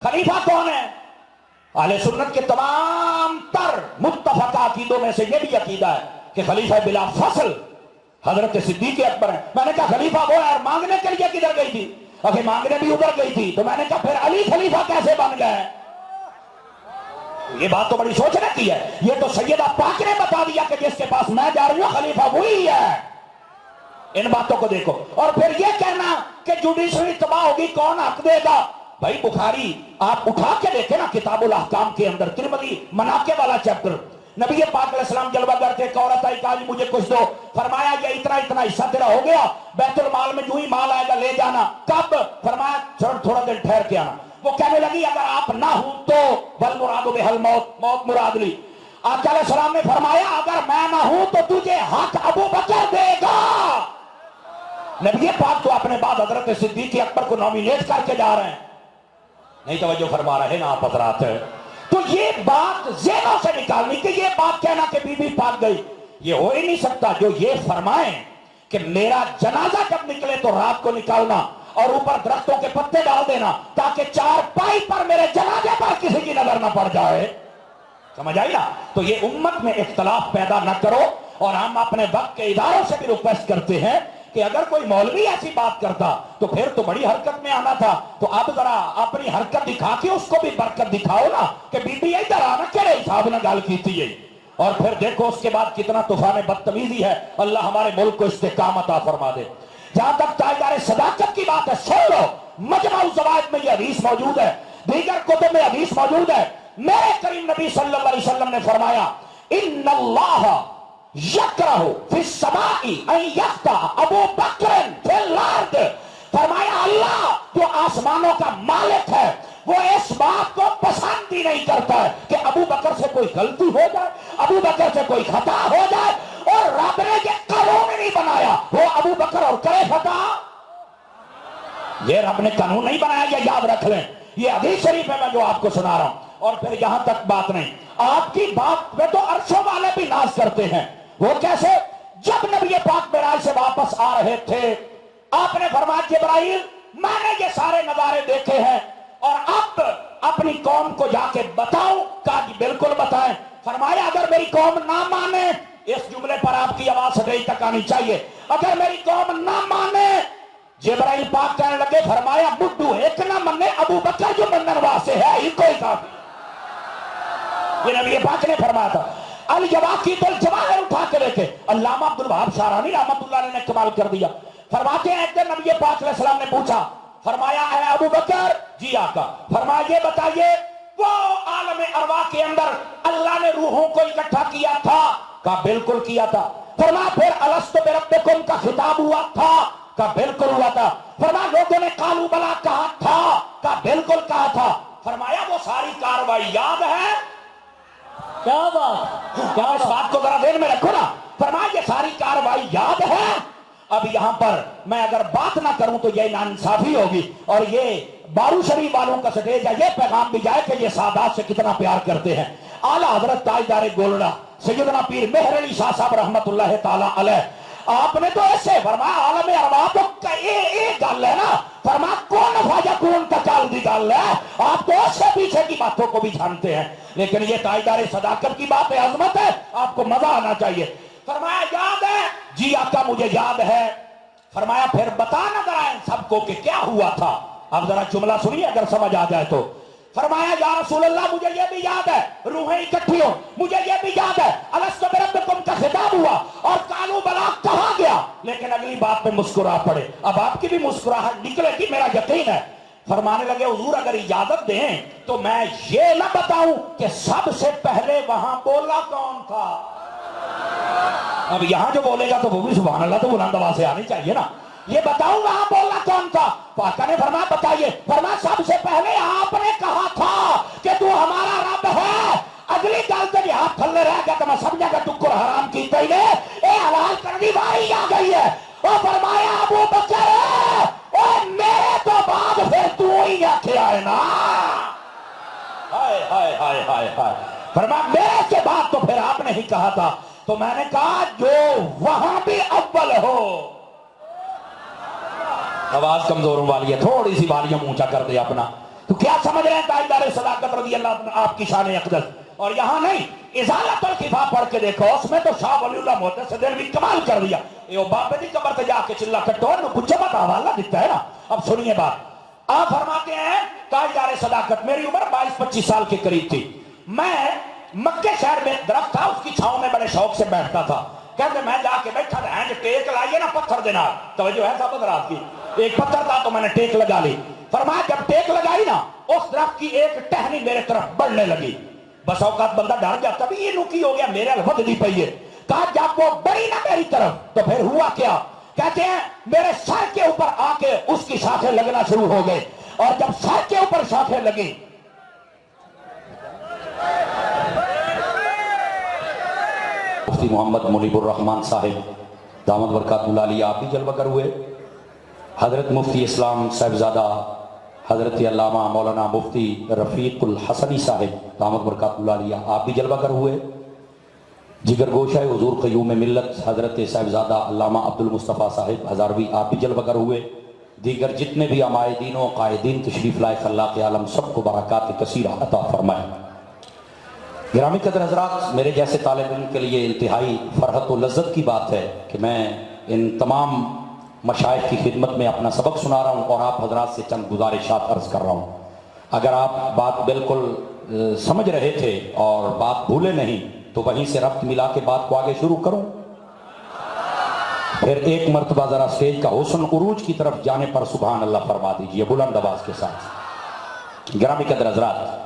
खलीफा कौन है? अहले सुन्नत के तमाम तर मुत्तफका अकीदों में से यह भी अकीदा है कि खलीफा बिला फसल हजरत सिद्दीक अकबर है। मैंने कहा खलीफा वो है, मांगने के लिए किधर गई थी? अभी मांगने भी उधर गई थी। तो मैंने कहा फिर अली खलीफा कैसे बन गए? ये बात तो बड़ी सोचने की है। ये तो सैयदा पाक ने बता दिया कि जिसके पास मैं जा रही हूं खलीफा वही है। इन बातों को देखो। और फिर ये कहना कि जुडिशरी तबाह होगी, कौन हक देगा? भाई बुखारी आप उठा के देखे ना, किताबुल अहकाम के अंदर तिरमिज़ी मनाके वाला चैप्टर, नबी पाक अलैहिस्सलाम जलवा करते, एक औरत आई, कहा मुझे कुछ दो, फरमाया ये इतना इतना हिस्सा तेरा हो गया, बैतुल माल में जो ही माल आएगा ले जाना। कब? फरमाया थोड़ा दिन ठहर के आना। वो कहने लगी अगर आप ना हो तो बल मुरादो बिहल मौत, मौत मुराद ली। आका अलैहिस्सलाम ने फरमाया अगर मैं ना हूं तो तुझे हक अबू बकर देगा। नबी पाक तो अपने बाद हजरत सिद्दीक अकबर को नॉमिनेट करके जा रहे हैं। नहीं तवज्जो फरमा रहे ना आप हजरात। तो ये बात ज़हनों से निकालनी कि ये बात कहना कि बीबी पाक गई, ये हो ही नहीं सकता। जो ये फरमाए कि मेरा जनाजा जब निकले तो रात को निकालना और ऊपर दरख्तों के पत्ते डाल देना ताकि चारपाई पर मेरे जनाजे पर किसी की नजर न पड़ जाए, समझ आई ना? तो ये उम्मत में इख्तलाफ पैदा न करो। और हम अपने वक्त के इदारों से भी रिक्वेस्ट करते हैं कि अगर कोई मौलवी ऐसी बात करता तो फिर तो बड़ी हरकत में आना था। तो अब जरा अपनी हरकत दिखा के उसको भी बरकत दिखाओ ना कि बीबी इधर आना केड़े हिसाब ने गल की थी। और फिर देखो उसके बाद कितना तूफान बदतमीजी है। अल्लाह हमारे मुल्क को इस्तेकामत अता फरमा दे। जहां तक ताजदार सदाकत की बात है, सुन लो, मजमाउ ज़वाइद में यह हदीस मौजूद है, दीगर कुतुब में हदीस मौजूद है। मेरे करीम नबी सल्लल्लाहु अलैहि वसल्लम ने फरमाया इन्नल्लाह यकरहु फिस समाई अन यफ्ता अबू बकर फिल अर्द। फरमाया अल्लाह जो आसमानों का मालिक है वो इस बात को पसंद ही नहीं करता है कि अबू बकर से कोई गलती हो जाए, अबू बकर से कोई खता हो जाए। और रब ने ये कानून नहीं बनाया वो अबू बकर और करे खता, ये रब ने कानून नहीं बनाया, ये याद रख लें। ये हदीस शरीफ है मैं जो आपको सुना रहा हूं। और फिर यहां तक बात नहीं, आपकी बात पे तो अरशों वाले भी नाज करते हैं। वो कैसे? जब नबी पाक मेराज से वापस आ रहे थे आपने फरमाया जिब्राइल मैंने ये सारे नजारे देखे हैं और अब अपनी कौम को जाके बताऊं? कहा कि बिल्कुल बताएं। फरमाया अगर मेरी कौम ना माने, इस जुमले पर आपकी आवाज सदैव तक आनी चाहिए, अगर मेरी कौम ना माने, जिब्राइल पाक कहने लगे फरमाया बुड्ढू एक ना मन्ने अबू बकर जो मनन वास्ते है ही कोई काफी। ये नबी पाक ने फरमाया था। अल जवाकी तुल जवाहिर उठा के देखे अल्लामा अब्दुल वहाब शारानी रहमतुल्लाह अलैह ने कमाल कर दिया। फरमाते हैं एक दिन नबी पाक अलैहिस्सलाम ने पूछा, फरमाया है अबू बकर? जी आका। फरमाया ये बताइए वो आलम अरवाह के अंदर अल्लाह ने रूहों को इकट्ठा किया था? कहा बिल्कुल किया था। फरमाया फिर अलस्तु बिरब्बिकुम का खिताब हुआ था? कहा बिल्कुल हुआ था। फरमाया लोगों ने कालू बला कहा था? कहा बिल्कुल कहा था। फरमाया वो सारी कार्रवाई याद है? क्या बात, क्या इस बात को जरा ध्यान में रखो ना। फरमाया ये सारी कार्रवाई याद है। अब यहां पर मैं अगर बात ना करूं तो ये नाइंसाफी होगी और ये बारू शरीफ वालों का स्टेज है, ये पैगाम भी जाए कि ये सादात से कितना प्यार करते हैं। आला हजरत ताजदार गोलड़ा सैयदना पीर मेहर अली शाह साहब रहमतुल्लाह ताला अलैह, आपने तो ऐसे फरमाया आलम अरवाह तो एक गल है ना। फरमाया कौन फाजा कौन तकाल दी गल है। आप तो उससे पीछे की बातों को भी जानते हैं, लेकिन ये ताजदार सदाकत की बात है, अजमत है, आपको मजा आना चाहिए। फरमाया याद है? जी आका मुझे याद है। फरमाया फिर बता ना जरा इन सबको कि क्या हुआ था। अब जरा जुमला सुनिए अगर समझ आ जाए तो। फरमाया या रसूल अल्लाह मुझे ये भी याद है रूहें इकट्ठी हो, मुझे ये भी याद है अलस्तु बिरब्बिकुम का खिताब हुआ और कालू बला कहा गया। लेकिन अगली बात पे मुस्कुरा पड़े। अब आपकी भी मुस्कुराहट निकलेगी मेरा यकीन है। फरमाने लगे हुजूर अगर इजाजत दें तो मैं ये ना बताऊं कि सबसे पहले वहां बोला कौन था। अब यहां जो बोलेगा तो वो भी सुभान अल्लाह तो बुलंद आवाज से आनी चाहिए ना। ये बताऊं वहां बोलना कौन था? पाका ने फरमाया बताइए। फरमाया सबसे पहले आपने कहा था कि तू हमारा रब है। अगली गल तो हाथ थल्ले रह गया तो मैं समझा टुक्कर हराम की ने ए हलाल करनी बारी आ गई है। और फरमाया अबू बकर और मेरे तो बाद फिर तू ही आखिया है ना। हाय हाय हाय हाय हाय। फरमाया मेरे के बाद तो फिर आपने ही कहा था। तो मैंने कहा जो वहां भी अव्वल हो। आवाज कमजोरों वाली है, थोड़ी सी वॉल्यूम ऊंचा कर दे अपना। تو کیا سمجھ رہے ہیں تاجدار صداقت رضی اللہ عنہ آپ کی شان اقدس؟ اور یہاں نہیں، ازالت الخفا پڑھ کے دیکھو، اس میں تو شاہ ولی اللہ محدث دہلوی کمال کر دیا. یہ بابے دی قبر تے جا کے چلا کٹو نو کچھ مت حوالہ دیتا ہے نا. اب سنیے بات، آپ فرماتے ہیں تاجدار صداقت میری عمر 22-25 سال کے قریب تھی، میں مکے شہر میں درخت تھا، اس کی چھاؤں میں بڑے شوق سے بیٹھتا تھا. کہتے میں جا کے بیٹھا تھا، جو ٹیک لائیے نا پتھر دینا، توجہ ہے صاحب حضرات کی، ایک پتھر تھا تو میں نے ٹیک لگا لی. فرمایا جب ٹیک لگائی نا، اس درخت کی ایک ٹہنی میرے طرف بڑھنے لگی. بس اوقات بندہ ڈر جاتا بھی یہ نکی ہو گیا، میرے الفت دی پئی ہے. کہا جب وہ بڑی نا میری طرف تو پھر ہوا کیا؟ کہتے ہیں میرے سر کے اوپر آ کے اس کی شاخیں لگنا شروع ہو گئے، اور جب سر کے اوپر شاخیں لگی مفتی محمد منیب الرحمان صاحب دامت برکات اللہ علیہ آپ بھی جلوہ گر ہوئے. حضرت مفتی اسلام صاحبزادہ حضرت علامہ مولانا مفتی رفیق الحسنی صاحب دامت برکات اللہ علیہ آپ بھی جلوہ گر ہوئے. جگر گوشہ حضور قیوم ملت حضرت صاحبزادہ علامہ عبد المصطفیٰ صاحب ہزاروی آپ بھی جلوہ گر ہوئے. دیگر جتنے بھی عمائدین و قائدین تشریف لائے خلاق عالم سب کو برکات کثیرہ عطا فرمائے. گرامی قدر حضرات، میرے جیسے طالب علم کے لیے انتہائی فرحت و لذت کی بات ہے کہ میں ان تمام مشائخ کی خدمت میں اپنا سبق سنا رہا ہوں اور آپ حضرات سے چند گزارشات عرض کر رہا ہوں. اگر آپ بات بالکل سمجھ رہے تھے اور بات بھولے نہیں تو وہیں سے ربط ملا کے بات کو آگے شروع کروں. پھر ایک مرتبہ ذرا اسٹیج کا حسن عروج کی طرف جانے پر سبحان اللہ فرما دیجئے بلند آواز کے ساتھ. گرامی قدر حضرات،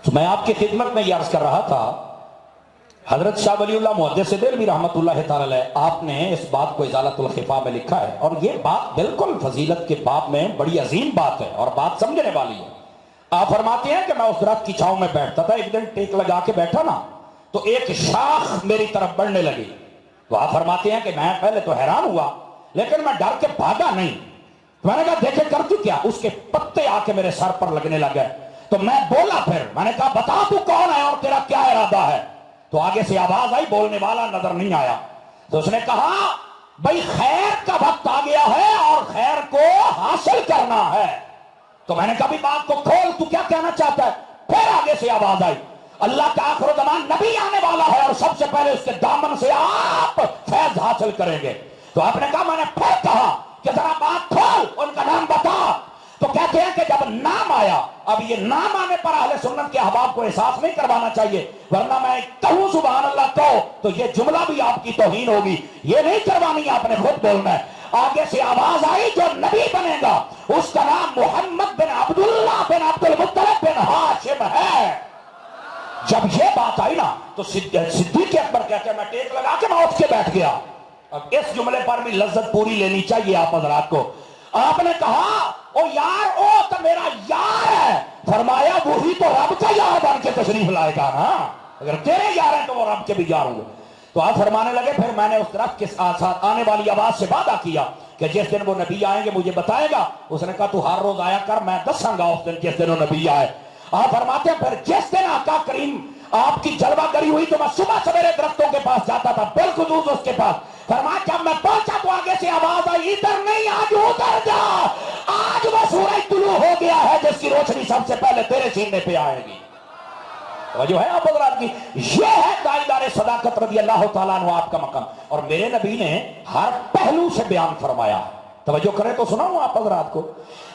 تو میں آپ کی خدمت میں یہ عرض کر رہا تھا، حضرت شاہ ولی اللہ محدث دہلوی رحمۃ اللہ تعالی علیہ آپ نے اس بات کو ازالت الخفا میں لکھا ہے، اور یہ بات بالکل فضیلت کے باب میں بڑی عظیم بات ہے اور بات سمجھنے والی ہے. آپ فرماتے ہیں کہ میں اس درخت کی چھاؤں میں بیٹھتا تھا، ایک دن ٹیک لگا کے بیٹھا نا تو ایک شاخ میری طرف بڑھنے لگی. تو آپ فرماتے ہیں کہ میں پہلے تو حیران ہوا لیکن میں ڈر کے بھاگا نہیں. میں نے کہا دیکھے کرتی کیا؟ اس کے پتے آ کے میرے سر پر لگنے لگے. تو میں بولا، پھر میں نے کہا بتا تو کون ہے اور تیرا کیا ارادہ ہے؟ تو آگے سے آواز آئی، بولنے والا نظر نہیں آیا. تو اس نے کہا بھائی خیر کا وقت آ گیا ہے اور خیر کو حاصل کرنا ہے. تو میں نے کہا بھی بات کو کھول، تو کیا کہنا چاہتا ہے؟ پھر آگے سے آواز آئی، اللہ کا آخر زمان نبی آنے والا ہے اور سب سے پہلے اس کے دامن سے آپ فیض حاصل کریں گے. تو آپ نے کہا، میں نے پھر کہا کہ ذرا بات کھول، ان کا نام بتا. تو کہتے ہیں کہ جب نام آیا، اب یہ نام آنے پر اہل سنت کے احباب کو احساس نہیں کروانا چاہیے، ورنہ میں کہوں سبحان اللہ کہو تو یہ جملہ بھی آپ کی توہین ہوگی. یہ نہیں کروانی، آپ نے خود بولنا ہے. آگے سے آواز آئی جو نبی بنے گا اس کا نام محمد بن عبداللہ بن عبد المطلب بن ہاشم ہے. جب یہ بات آئی نا تو صدیق اکبر کہتے ہیں میں ٹیک لگا کے میں اٹھ کے بیٹھ گیا. اب اس جملے پر بھی لذت پوری لینی چاہیے آپ حضرات کو. آپ نے کہا او یار، او تو میرا یار ہے. فرمایا وہی تو رب کا یار بن کے تشریف لائے گا نا، اگر تیرے یار ہیں تو وہ رب کے بھی یار ہوں گے. تو آپ فرمانے لگے پھر میں نے اس درخت کے ساتھ آنے والی آواز سے وعدہ کیا کہ جس دن وہ نبی آئیں گے مجھے بتائے گا. اس نے کہا تو ہر روز آیا کر، میں دساں گا اس دن جس دن وہ نبی آئے. آپ فرماتے ہیں پھر جس دن آقا کریم آپ کی جلوہ گری ہوئی تو میں صبح سویرے درختوں کے پاس جاتا تھا، بالخصوص اس کے پاس. فرمایا جب میں پہنچا تو آگے سے آواز آئی ادھر نہیں، آج ادھر جا، آج وہ سورج طلوع ہو گیا ہے جس کی روشنی سب سے پہلے تیرے سینے پہ آئے گی. جو ہے آپ حضرات کی، یہ ہے تاجدار صداقت رضی اللہ تعالیٰ عنہ آپ کا مقام. اور میرے نبی نے ہر پہلو سے بیان فرمایا. توجہ کریں تو سناؤں آپ حضرات کو.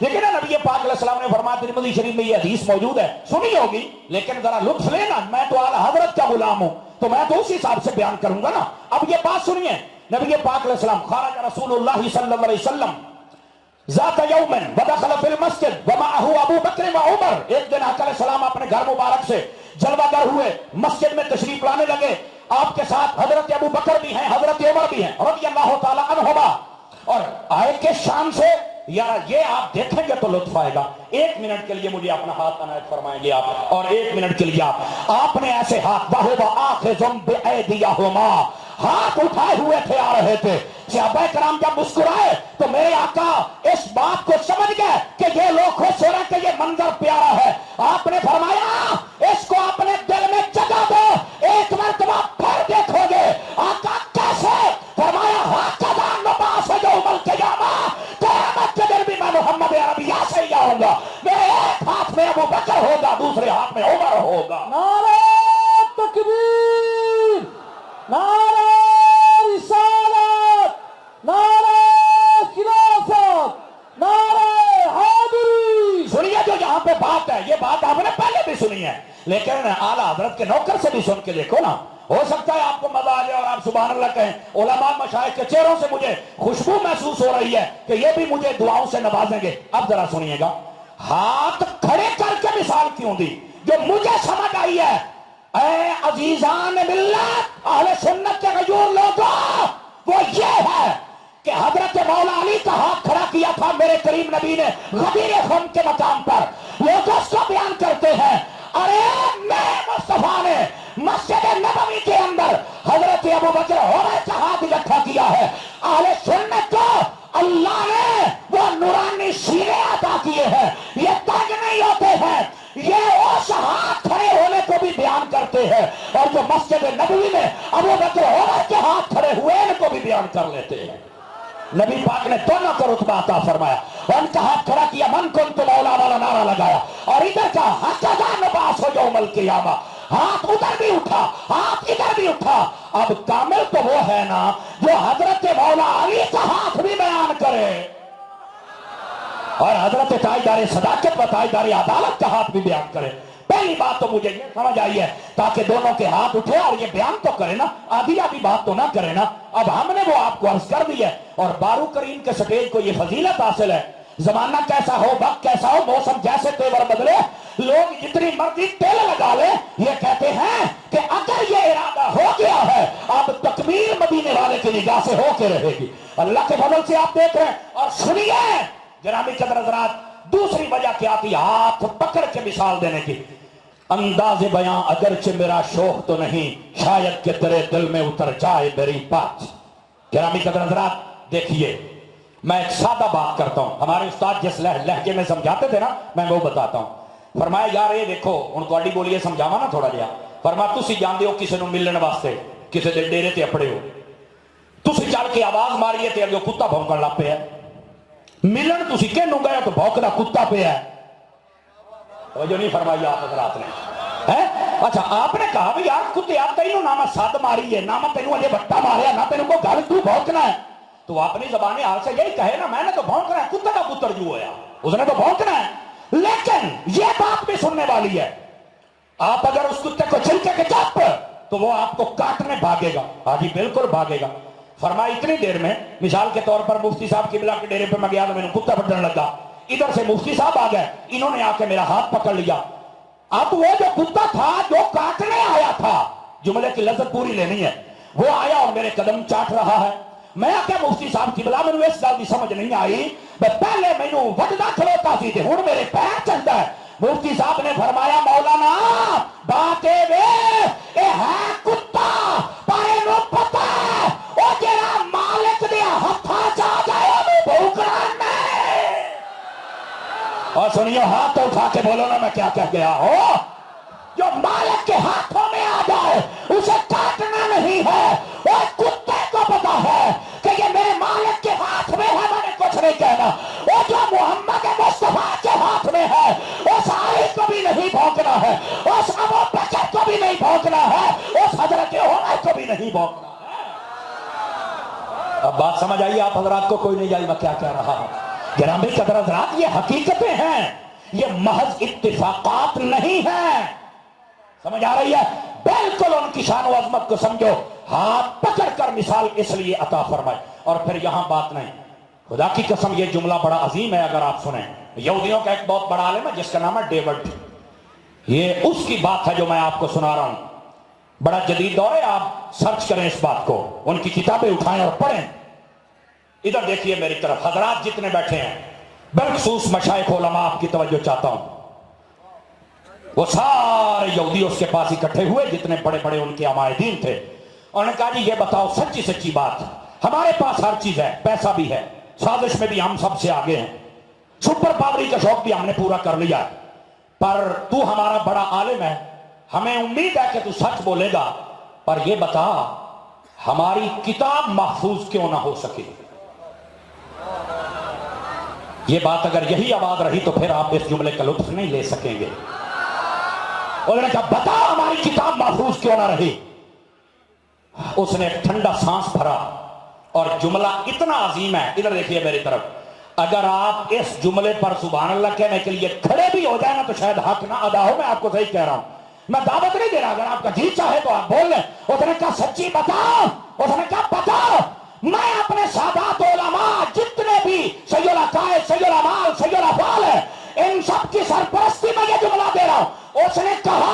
لیکن نبی پاک علیہ السلام نے فرمایا، ترمذی شریف میں یہ حدیث موجود ہے، سنی ہوگی لیکن ذرا لطف لینا، میں تو اعلیٰ حضرت کا غلام ہوں تو میں تو اسی حساب سے بیان کروں گا نا. اب یہ بات سنیے، نبی پاک علیہ السلام خرج رسول اللہ صلی اللہ علیہ وسلم ذات یوم ودخل فی المسجد ومعه ابو بکر و عمر. ایک دن آقا علیہ السلام اپنے گھر مبارک سے جلوہ گر ہوئے، مسجد میں تشریف لانے لگے. آپ کے ساتھ حضرت ابو بکر بھی ہیں، حضرت عمر بھی ہیں رضی اللہ تعالی عنہما. اور آئے کے شان سے یار یہ آپ دیکھیں گے تو لطف آئے گا. ایک منٹ کے لیے مجھے اپنا ہاتھ عنایت فرمائیں گے آپ، اور ایک منٹ کے لیے آپ نے ایسے ہاتھ وَهُوَ آخِذٌ بِأَيْدِيَهُمَا، ہاتھ اٹھائے ہوئے تھے آ رہے تھے. صحابہ کرام جب مسکرائے تو میرے آقا اس بات کو سمجھ گئے کہ یہ لوگ خوش ہو رہے ہیں کہ یہ منظر پیارا ہے. آپ نے فرمایا اس کو اپنے دل میں جگہ دو، ایک مرتبہ پھر دیکھو گے. آقا کیسے؟ فرمایا ہاکذا نبعث یوم القیامہ، قیامت کے دن بھی میں محمد عربیہ سے ہی آؤں گا. میرے ایک ہاتھ میں है। ये बात आपने पहले भी सुनी है, लेकिन आला हजरत के नौकर से भी सुन के देखो ना, हो सकता है आपको मजा आ जाए और आप सुभान अल्लाह कहें। उलमा मशाइख के चेहरों से मुझे खुशबू महसूस हो रही है कि ये भी मुझे दुआओं से नवाजेंगे। अब जरा सुनिएगा, हाथ खड़े करके मिसाल क्यों दी जो मुझे समझ आई है। ऐ अजीजान मिल्लत अहले सुन्नत के गयूर लोगों, वो ये है कि हजरत मौला अली का हाथ खड़ा किया था मेरे करीम नबी ने गदीर खुम के मकाम पर। लोग उसको बयान करते हैं, अरे मैं मुस्तफा ने मस्जिद नबवी के अंदर हजरत अबू बकर उमर का हाथ इकट्ठा किया है। अहले सुन्नत को अल्लाह ने वो नूरानी सीने अता किए हैं, ये तज नहीं होते हैं, ये उस हाथ खड़े होने को भी बयान करते हैं, और जो मस्जिद नबवी में अबू बकर उमर के हाथ खड़े हुए इनको भी बयान कर लेते हैं। नबी पाक ने दोनों को रुतबा अता फरमाया, उनका हाथ खड़ा किया, मन कुंतु मौला वाला नारा लगाया, और इधर का हज़ार नबास हो जो उमल क़ियामा, हाथ उधर भी उठा, हाथ इधर भी उठा। अब कामिल तो वो है ना जो हजरत मौला अली का हाथ भी बयान करे और हजरत ताजदार सदाकत व ताजदार अदालत का हाथ भी बयान करे। पहली बात तो मुझे ये समझ आई है, ताकि दोनों के हाथ उठे और ये बयान तो करे ना, आधी आधी बात तो ना करे ना। अब हमने वो आपको अर्ज कर दी है, और बारू करीम के स्टेज को ये फजीलत हासिल है। जमाना कैसा हो, वक्त कैसा हो, मौसम जैसे तेवर बदले, लोग जितनी मर्जी तेल लगा ले, ये कहते हैं कि अगर ये इरादा हो गया है अब तकमीर मदीने वाले की निगाह से होके रहेगी। अल्लाह के फजल से आप देख रहे हैं। और सुनिए जनाबी कदर हज़रात, दूसरी वजह क्या थी हाथ पकड़ के मिसाल देने की। अंदाज़े बयां अगरचे मेरा शौक तो नहीं, शायद कि तेरे दिल में उतर जाए मेरी बात। जनाबी कदर हज़रात देखिए, मैं एक सादा बात करता हूं, हमारे उस्ताद जिस लहजे में समझाते थे ना, मैं वो बताता हूं। फरमाया यार ये देखो हुण तुहाडी बोलिए समझावा ना थोड़ा जिहा। फरमा तुसी जानदे हो किसी नूं मिलण वास्ते किसी दे डेरे ते अपड़े हो, तुसी चल के आवाज मारीए ते अगे कुत्ता भौंकण लग पिया। मिलन तुसी किहनूं गए तो भौंकदा कुत्ता पिया है। जो नहीं फरमाई आप हज़रात ने है। अच्छा आपने कहा भी यार कुत्ते आप तेनू ना मैं सद मारी है, ना मैं तेनू अजे बट्टा मारिया, ना तेनू को गल तू भौंकना है, तो अपनी जबानी हाल से यही कहे ना, मैंने तो भौंकना है, कुत्ते का पुत्र जो होया उसने तो भौंकना है। लेकिन ये बात भी सुनने वाली है, आप अगर उस कुत्ते को छिलके के चप तो वो आपको काटने भागेगा। हाँ जी बिल्कुल भागेगा। फरमाया इतनी देर में मिसाल के तौर पर मुफ्ती साहब किबला के डेरे पे मैं गया तो मैंने कुत्ता बदलने लगा, इधर से मुफ्ती साहब आ गए, इन्होंने आके मेरा हाथ पकड़ लिया। अब वो जो कुत्ता था जो काटने आया था, जुमले की लज्जत पूरी लेनी है, वो आया और मेरे कदम चाट रहा है। मैं क्या मुफ्ती साहब किबला मैंने इस गल की समझ नहीं आई, पहले मैनू वजदा खलोता सी ते हुण मेरे पैर चलदा है। मुफ्ती साहब ने फरमाया मौलाना बात ए है कुत्ता पर इहनूं पता है ओ जेड़ा मालिक दे हत्थां च आ जाए ओनूं भौंकना नहीं। और सुनियो हाथ तो उठा के बोलो ना मैं क्या कह गया हो। जो मालिक के हाथों में आ जाए उसे काटना नहीं है। और कुत्ते को पता है कि ये मेरे मालिक के हाथ में है, मैंने कुछ नहीं कहना। वो जो मोहम्मद मुस्तफा के हाथ में है उस आली को भी नहीं भौंकना है, उस अबू बकर को भी नहीं भौंकना है, उस हजरत उमर को भी नहीं भौंकना है। अब बात समझ आई आप हजरात को? कोई नहीं आई मैं क्या कह रहा हूं। गिरामी कदर हजरात ये हकीकतें हैं, ये महज इत्तिफाकात नहीं है। समझ आ रही है? बिल्कुल उनकी शान व अजमत को समझो। हाथ पकड़कर मिसाल इसलिए अता फरमाए। और फिर यहां बात नहीं, खुदा की कसम ये जुमला बड़ा अजीम है अगर आप सुने। यहूदियों का एक बहुत बड़ा आलिम है जिसका नाम है डेविड, ये उसकी बात है जो मैं आपको सुना रहा हूं। बड़ा जदीद दौर है, आप सर्च करें इस बात को, उनकी किताबें उठाएं और पढ़ें। इधर देखिए मेरी तरफ हजरात जितने बैठे हैं, बिलखसूस मशाइख उलमा आपकी तवज्जो चाहता हूं। वो सारे यहूदी उसके पास इकट्ठे हुए जितने बड़े बड़े उनके अमायदीन थे। उन्होंने कहा जी ये बताओ सच्ची सच्ची बात, हमारे पास हर चीज है, पैसा भी है, साजिश में भी हम सबसे आगे हैं, सुपर पावरी का शौक भी हमने पूरा कर लिया, पर तू हमारा बड़ा आलिम है, हमें उम्मीद है कि तू सच बोलेगा, पर ये बता हमारी किताब महफूज क्यों ना हो सके। ये बात अगर यही आवाज रही तो फिर आप इस जुमले का लुत्फ नहीं ले सकेंगे। उन्होंने कहा बता हमारी किताब महफूज क्यों ना रही। उसने ठंडा सांस भरा और जुमला इतना अजीम है, इधर देखिए मेरी तरफ, اگر آپ اس جملے پر سبحان اللہ کہنے کے لیے کھڑے بھی ہو جائے نا تو شاید حق نہ ادا ہو. میں آپ کو صحیح کہہ رہا ہوں, میں دعوت نہیں دے رہا, اگر آپ کا جی چاہے تو آپ بول لیں. اس نے کہا سچی بتاؤ, اس نے کہا بتاؤ. میں اپنے سادات علماء جتنے بھی سید العقائد, سید العمال, سید الافعال ہے, ان سب کی سرپرستی میں یہ جملہ دے رہا ہوں. اس نے کہا